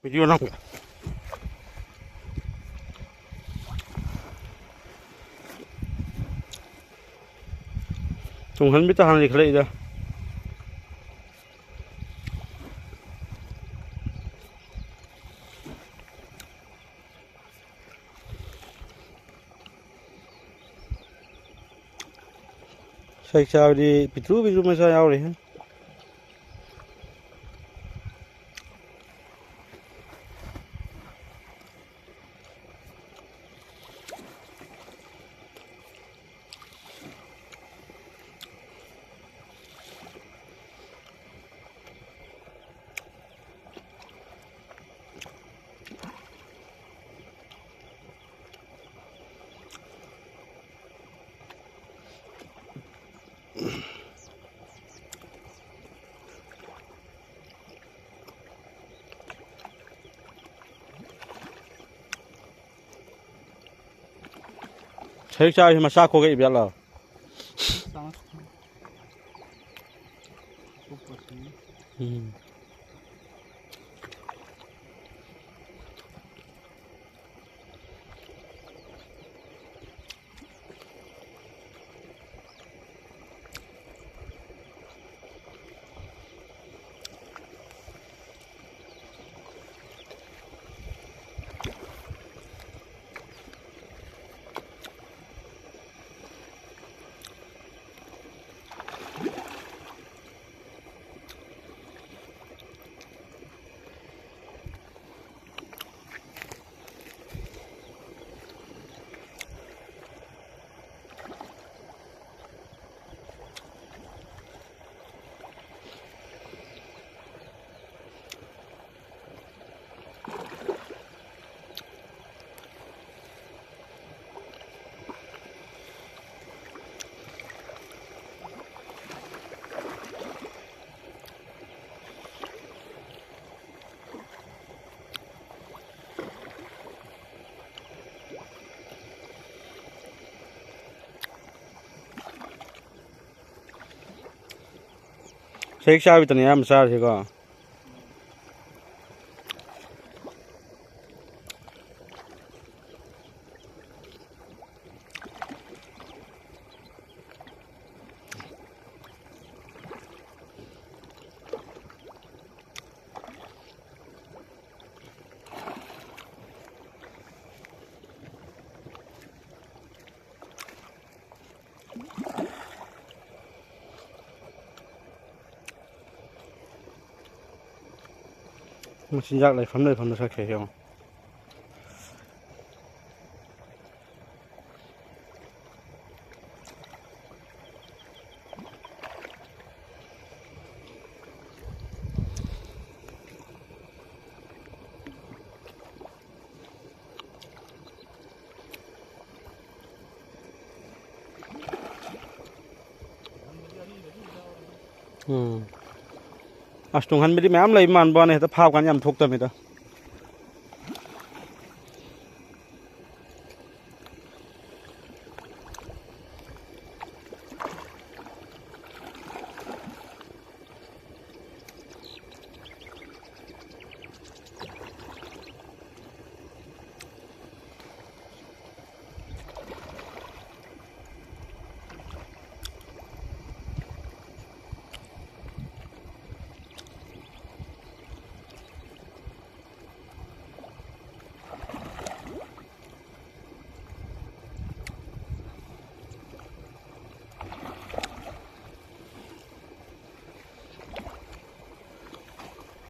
video ना तुम भी तो हाँ लिख ले इधर सही चाव दी पितरू पितरू में से आओ रहे हैं सही चाव मसा खो गई बियाला सही चाव इतने यार मसा थे का मचिजाक लाइफाम साखे हो अस्तुंगन बिदि मैम लै मान बाने त फावกันยำทุกตะมิตะ